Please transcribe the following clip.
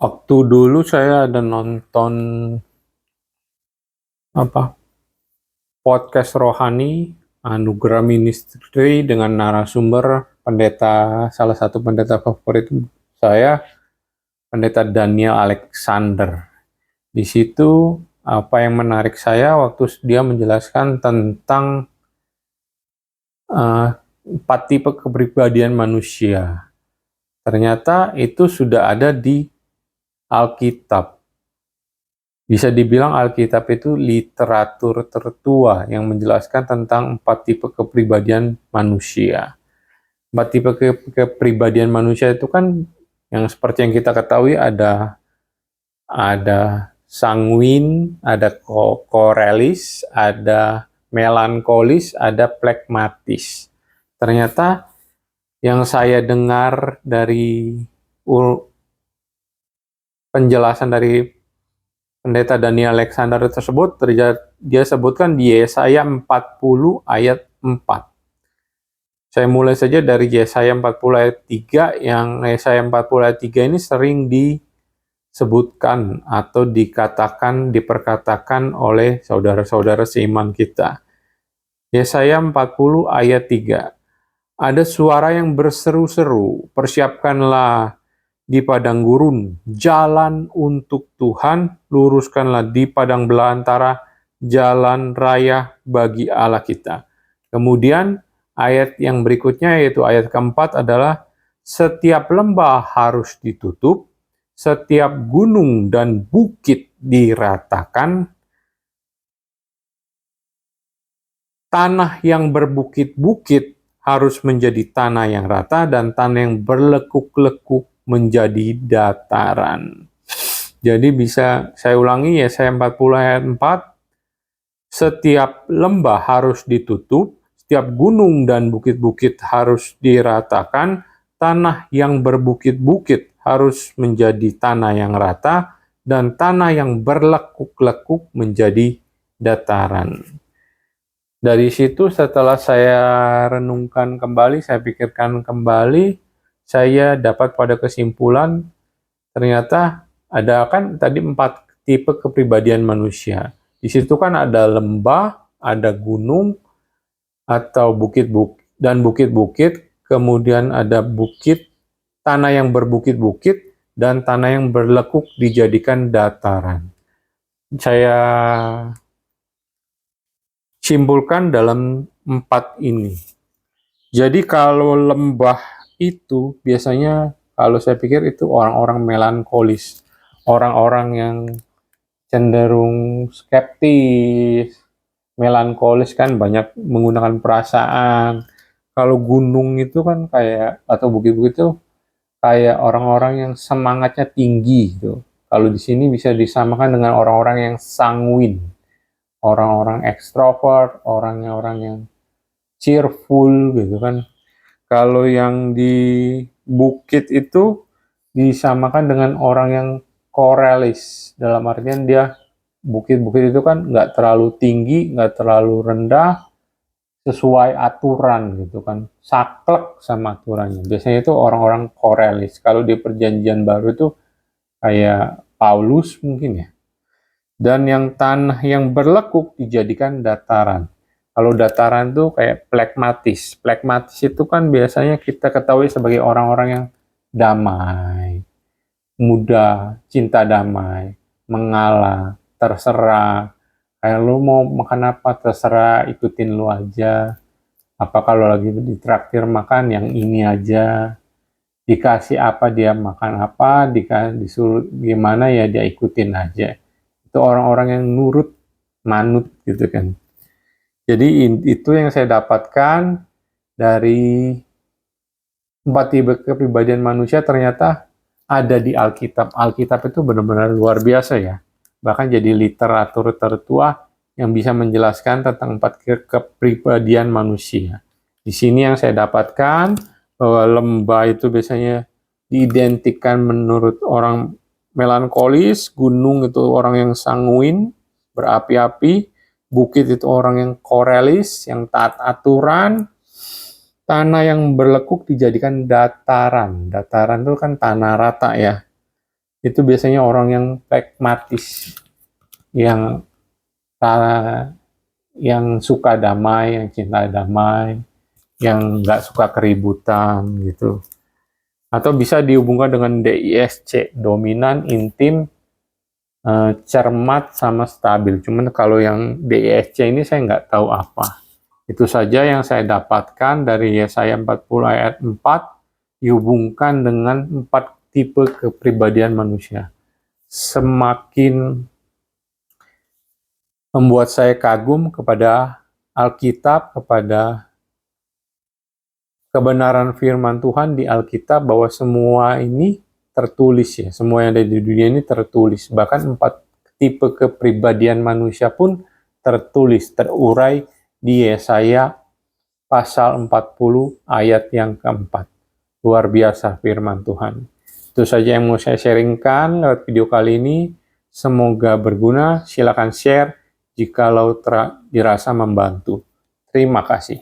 Waktu dulu saya ada nonton podcast rohani Anugerah Ministry dengan narasumber salah satu pendeta favorit saya, pendeta Daniel Alexander. Di situ apa yang menarik saya waktu dia menjelaskan tentang 4 tipe kepribadian manusia. Ternyata itu sudah ada di Alkitab. Bisa dibilang Alkitab itu literatur tertua yang menjelaskan tentang 4 tipe kepribadian manusia. 4 tipe kepribadian manusia itu kan yang seperti yang kita ketahui ada sanguin, ada korelis, ada melankolis, ada plekmatis. Ternyata yang saya dengar dari penjelasan dari pendeta Daniel Alexander tersebut, dia sebutkan di Yesaya 40 ayat 4. Saya mulai saja dari Yesaya 40 ayat 3, yang Yesaya 40 ayat 3 ini sering disebutkan atau diperkatakan oleh saudara-saudara seiman kita. Yesaya 40 ayat 3. Ada suara yang berseru-seru, persiapkanlah di padang gurun jalan untuk Tuhan, luruskanlah di padang belantara jalan raya bagi Allah kita. Kemudian ayat yang berikutnya yaitu ayat keempat adalah setiap lembah harus ditutup, setiap gunung dan bukit diratakan, tanah yang berbukit-bukit harus menjadi tanah yang rata, dan tanah yang berlekuk-lekuk menjadi dataran. Jadi bisa saya ulangi ya, Yesaya 40 ayat 4, setiap lembah harus ditutup, setiap gunung dan bukit-bukit harus diratakan, tanah yang berbukit-bukit harus menjadi tanah yang rata, dan tanah yang berlekuk-lekuk menjadi dataran. Dari situ setelah saya renungkan kembali, saya pikirkan kembali, saya dapat pada kesimpulan ternyata ada kan tadi 4 tipe kepribadian manusia. Di situ kan ada lembah, ada gunung atau bukit-bukit, kemudian ada bukit, tanah yang berbukit-bukit, dan tanah yang berlekuk dijadikan dataran. Saya simpulkan dalam 4 ini. Jadi kalau lembah itu biasanya kalau saya pikir itu orang-orang melankolis, orang-orang yang cenderung skeptis, melankolis kan banyak menggunakan perasaan. Kalau gunung itu kan kayak atau bukit-bukit itu kayak orang-orang yang semangatnya tinggi gitu. Kalau di sini bisa disamakan dengan orang-orang yang sanguin, orang-orang ekstrovert, orang yang cheerful gitu kan. Kalau yang di bukit itu disamakan dengan orang yang korelis, dalam artian dia bukit-bukit itu kan nggak terlalu tinggi, nggak terlalu rendah, sesuai aturan gitu kan, saklek sama aturannya. Biasanya itu orang-orang korelis. Kalau di perjanjian baru itu kayak Paulus mungkin ya. Dan yang tanah yang berlekuk dijadikan dataran. Kalau dataran tuh kayak plekmatis. Plekmatis itu kan biasanya kita ketahui sebagai orang-orang yang damai, muda, cinta damai, mengalah, terserah. Kayak lu mau makan apa terserah, ikutin lu aja. Apa kalau lagi ditraktir makan yang ini aja. Dikasih apa dia makan apa, disuruh gimana ya dia ikutin aja. Itu orang-orang yang nurut, manut gitu kan. Jadi itu yang saya dapatkan dari 4 tipe kepribadian manusia ternyata ada di Alkitab. Alkitab itu benar-benar luar biasa ya. Bahkan jadi literatur tertua yang bisa menjelaskan tentang 4 kepribadian manusia. Di sini yang saya dapatkan bahwa lembah itu biasanya diidentikan menurut orang melankolis, gunung itu orang yang sanguin, berapi-api, bukit itu orang yang korelis, yang taat aturan, tanah yang berlekuk dijadikan dataran. Dataran itu kan tanah rata ya. itu biasanya orang yang pragmatis, yang suka damai, yang cinta damai, yang nggak suka keributan gitu. Atau bisa dihubungkan dengan DISC, dominan, intim, cermat, sama stabil. Cuman kalau yang DISC ini saya nggak tahu apa. Itu saja yang saya dapatkan dari Yesaya 40 ayat 4, dihubungkan dengan 4 tipe kepribadian manusia. Semakin membuat saya kagum kepada Alkitab, kepada kebenaran firman Tuhan di Alkitab, bahwa semua ini tertulis ya, semua yang ada di dunia ini tertulis. Bahkan 4 tipe kepribadian manusia pun tertulis, terurai di Yesaya pasal 40 ayat yang keempat. Luar biasa firman Tuhan. Itu saja yang mau saya sharingkan lewat video kali ini. Semoga berguna. Silakan share jikalau dirasa membantu. Terima kasih.